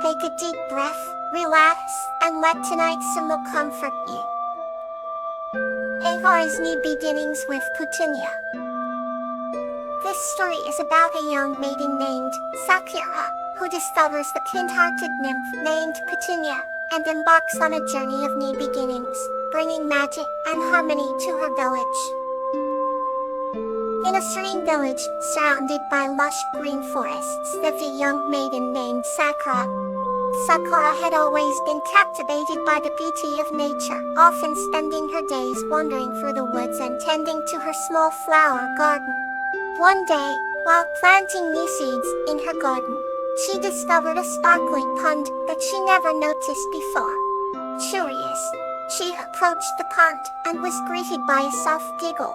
Take a deep breath, relax, and let tonight's symbol comfort you. Kawaii's New Beginnings with Petunia. This story is about a young maiden named Sakura, who discovers the kind-hearted nymph named Petunia, and embarks on a journey of new beginnings, bringing magic and harmony to her village. In a serene village, surrounded by lush green forests, lived a young maiden named Sakura. Sakura had always been captivated by the beauty of nature, often spending her days wandering through the woods and tending to her small flower garden. One day, while planting new seeds in her garden, she discovered a sparkling pond that she never noticed before. Curious, she approached the pond and was greeted by a soft giggle.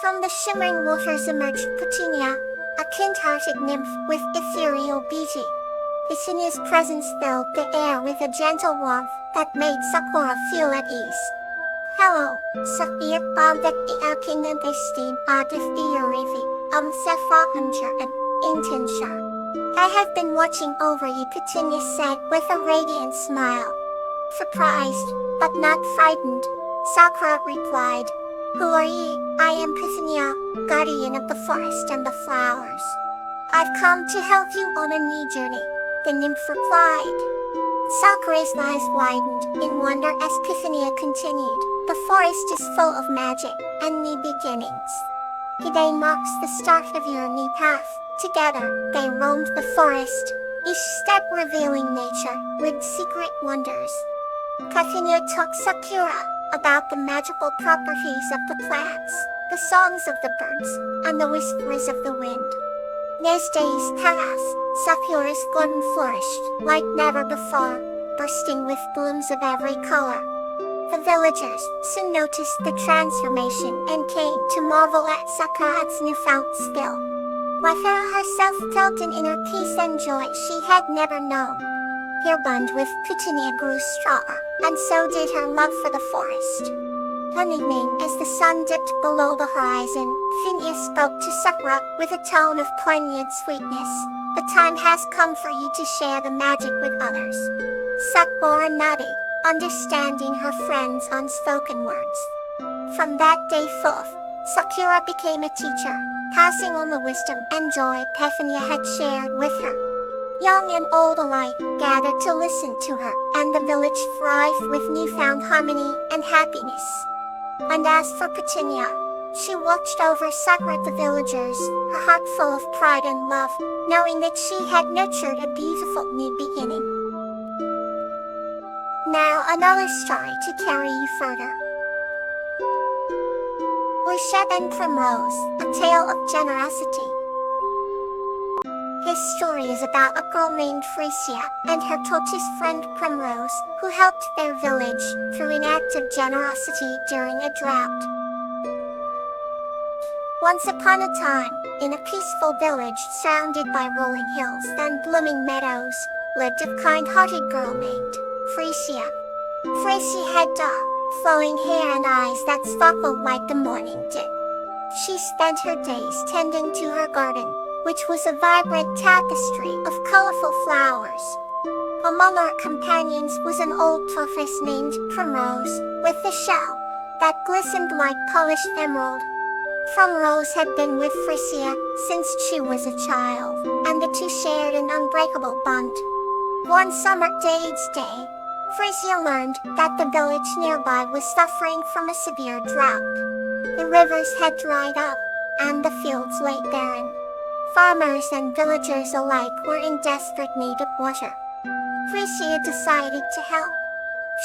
From the shimmering waters emerged Petunia, a kind-hearted nymph with ethereal beauty. Petunia's presence filled the air with a gentle warmth that made Sakura feel at ease. Hello, Sakura bagdaki aking nandestin adif iurivi, sefahamjar and intensha. I have been watching over you, Petunia said with a radiant smile. Surprised, but not frightened, Sakura replied. Who are you? I am Petunia, guardian of the forest and the flowers. I've come to help you on a new journey, the nymph replied. Sakura's eyes widened in wonder as Petunia continued. The forest is full of magic and new beginnings. Today marks the start of your new path. Together, they roamed the forest, each step revealing nature with secret wonders. Petunia taught Sakura about the magical properties of the plants, the songs of the birds, and the whispers of the wind. As days passed, Sakura's garden flourished like never before, bursting with blooms of every color. The villagers soon noticed the transformation and came to marvel at Sakura's newfound skill. Sakura herself felt an inner peace and joy she had never known. Her bond with Petunia grew stronger, and so did her love for the forest. One evening, as the sun dipped below the horizon, Petunia spoke to Sakura with a tone of poignant sweetness. The time has come for you to share the magic with others. Sakura nodded, understanding her friend's unspoken words. From that day forth, Sakura became a teacher, passing on the wisdom and joy Petunia had shared with her. Young and old alike gathered to listen to her, and the village thrived with newfound harmony and happiness. And as for Petunia, she watched over Sakura the villagers, her heart full of pride and love, knowing that she had nurtured a beautiful new beginning. Now another story to carry you further. Lucia and Primrose, a tale of generosity. This story is about a girl named Frisia and her tortoise friend Primrose, who helped their village through an act of generosity during a drought. Once upon a time, in a peaceful village surrounded by rolling hills and blooming meadows, lived a kind-hearted girl named Frisia. Frisia had dark, flowing hair and eyes that sparkled like the morning dew. She spent her days tending to her garden, which was a vibrant tapestry of colorful flowers. Among her companions was an old tortoise named Primrose, with a shell that glistened like polished emerald. Primrose had been with Frisia since she was a child, and the two shared an unbreakable bond. One summer day's day, Frisia learned that the village nearby was suffering from a severe drought. The rivers had dried up, and the fields lay barren. Farmers and villagers alike were in desperate need of water. Frisia decided to help.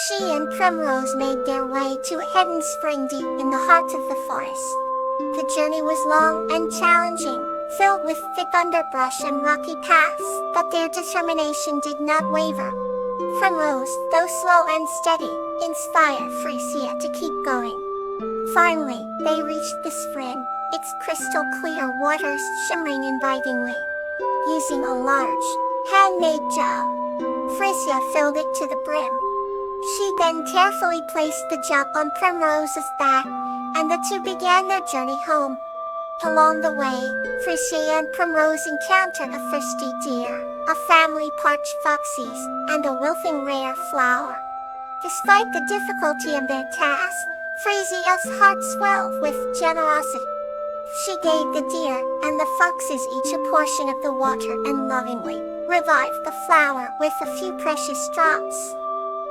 She and Primrose made their way to a hidden spring deep in the heart of the forest. The journey was long and challenging, filled with thick underbrush and rocky paths, but their determination did not waver. Primrose, though slow and steady, inspired Frisia to keep going. Finally, they reached the spring, its crystal-clear waters shimmering invitingly. Using a large, handmade jug, Frisia filled it to the brim. She then carefully placed the jug on Primrose's back, and the two began their journey home. Along the way, Frisia and Primrose encountered a thirsty deer, a family parched foxes, and a wilting rare flower. Despite the difficulty of their task, Frisia's heart swelled with generosity. She gave the deer and the foxes each a portion of the water and lovingly revived the flower with a few precious drops.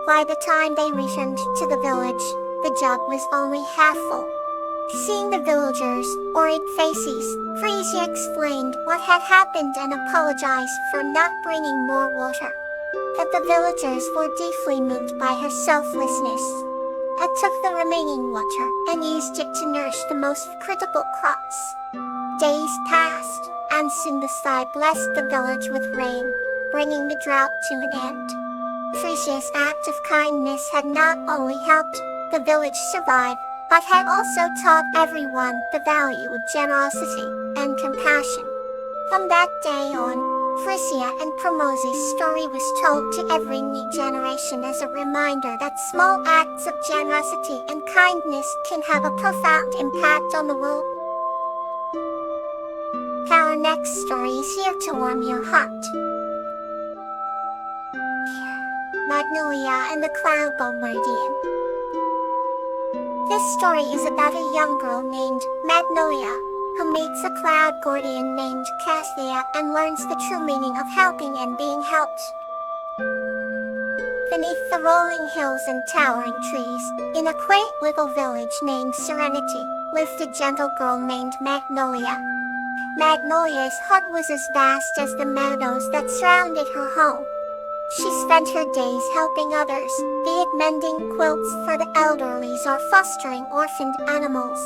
By the time they returned to the village, the jug was only half full. Seeing the villagers' worried faces, Frisia explained what had happened and apologized for not bringing more water. But the villagers were deeply moved by her selflessness. I took the remaining water and used it to nourish the most critical crops. Days passed, and soon the sky blessed the village with rain, bringing the drought to an end. Frisia's act of kindness had not only helped the village survive, but had also taught everyone the value of generosity and compassion. From that day on, Frisia and Promosi's story was told to every new generation as a reminder that small acts of generosity and kindness can have a profound impact on the world. Our next story is here to warm your heart. Magnolia and the Cloud Bombardier. This story is about a young girl named Magnolia, who meets a cloud guardian named Cassia and learns the true meaning of helping and being helped. Beneath the rolling hills and towering trees, in a quaint little village named Serenity, lived a gentle girl named Magnolia. Magnolia's heart was as vast as the meadows that surrounded her home. She spent her days helping others, be it mending quilts for the elderly or fostering orphaned animals.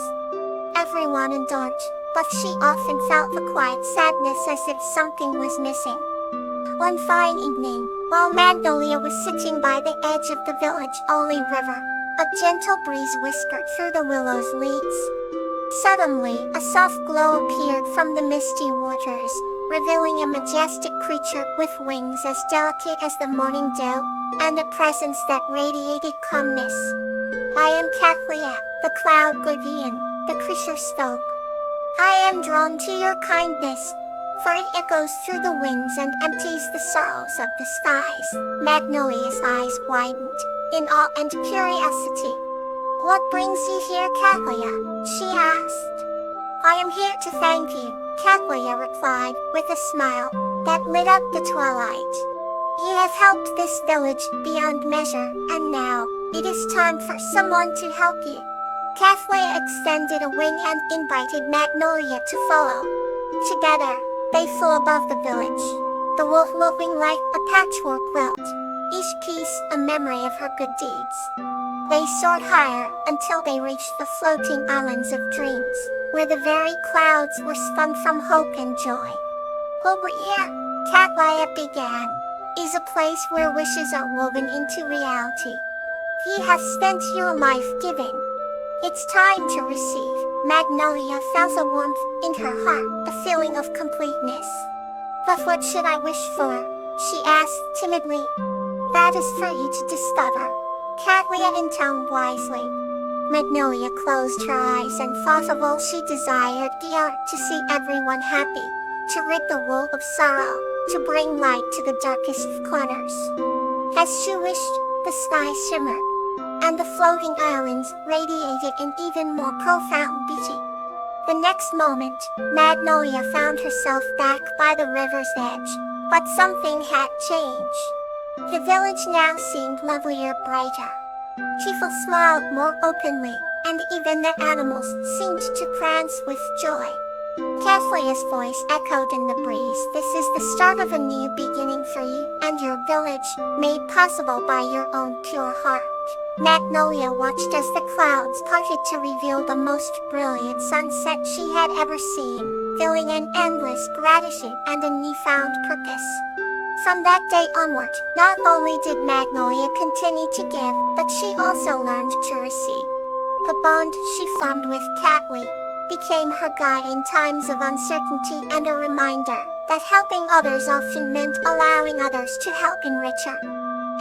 Everyone adored, but she often felt a quiet sadness as if something was missing. One fine evening, while Magnolia was sitting by the edge of the village-only river, a gentle breeze whispered through the willow's leaves. Suddenly, a soft glow appeared from the misty waters, revealing a majestic creature with wings as delicate as the morning dew, and a presence that radiated calmness. "I am Kathlia, the cloud guardian," the creature spoke. "I am drawn to your kindness, for it echoes through the winds and empties the sorrows of the skies." Magnolia's eyes widened, in awe and curiosity. "What brings you here, Kathlia?" she asked. "I am here to thank you," Kathlia replied, with a smile that lit up the twilight. "You have helped this village beyond measure, and now, it is time for someone to help you." Kathlia extended a wing and invited Magnolia to follow. Together, they flew above the village, the wolf looking like a patchwork quilt, each piece a memory of her good deeds. They soared higher until they reached the floating islands of dreams, where the very clouds were spun from hope and joy. "Over here," Kathlia began, "is a place where wishes are woven into reality. You have spent your life giving. It's time to receive." Magnolia felt a warmth in her heart, a feeling of completeness. "But what should I wish for?" she asked timidly. "That is for you to discover," Kathlia intoned wisely. Magnolia closed her eyes and thought of all she desired beyond to see everyone happy, to rid the world of sorrow, to bring light to the darkest corners. As she wished, the sky shimmered, and the floating islands radiated in even more profound beauty. The next moment, Magnolia found herself back by the river's edge, but something had changed. The village now seemed lovelier, brighter. People smiled more openly, and even the animals seemed to prance with joy. Kathlia's voice echoed in the breeze. "This is the start of a new beginning for you and your village, made possible by your own pure heart." Magnolia watched as the clouds parted to reveal the most brilliant sunset she had ever seen, feeling an endless gratitude and a newfound purpose. From that day onward, not only did Magnolia continue to give, but she also learned to receive. The bond she formed with Kathlia became her guide in times of uncertainty and a reminder that helping others often meant allowing others to help enrich her.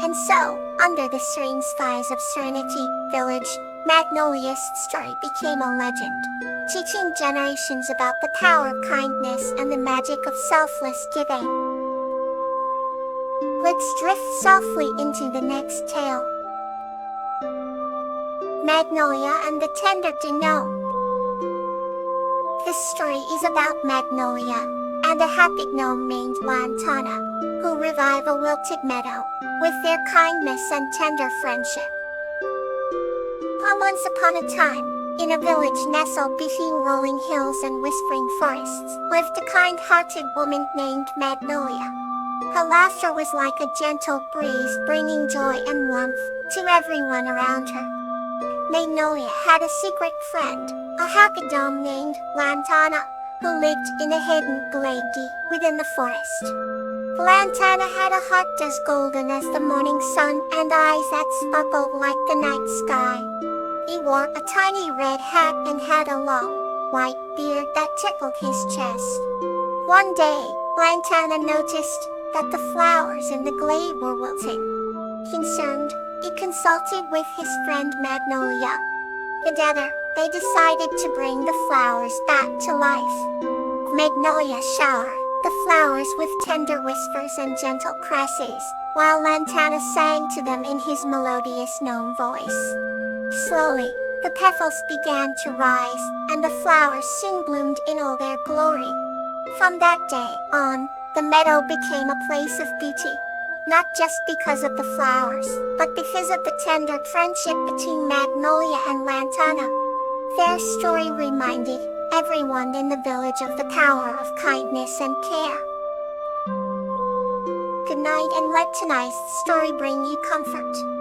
And so, under the serene skies of Serenity Village, Magnolia's story became a legend, teaching generations about the power of kindness and the magic of selfless giving. Let's drift softly into the next tale. Magnolia and the Tender Gnome. This story is about Magnolia and a happy gnome named Lantana, who revive a wilted meadow with their kindness and tender friendship. Once upon a time, in a village nestled between rolling hills and whispering forests, lived a kind-hearted woman named Magnolia. Her laughter was like a gentle breeze, bringing joy and warmth to everyone around her. Magnolia had a secret friend, a happy gnome named Lantana, who lived in a hidden glade deep within the forest. Lantana had a heart as golden as the morning sun and eyes that sparkled like the night sky. He wore a tiny red hat and had a long, white beard that tickled his chest. One day, Lantana noticed that the flowers in the glade were wilting. Concerned, he consulted with his friend Magnolia. Together, they decided to bring the flowers back to life. Magnolia showered the flowers with tender whispers and gentle caresses, while Lantana sang to them in his melodious gnome voice. Slowly, the petals began to rise, and the flowers soon bloomed in all their glory. From that day on, the meadow became a place of beauty, not just because of the flowers, but because of the tender friendship between Magnolia and Lantana. Their story reminded everyone in the village of the power of kindness and care. Good night, and let tonight's story bring you comfort.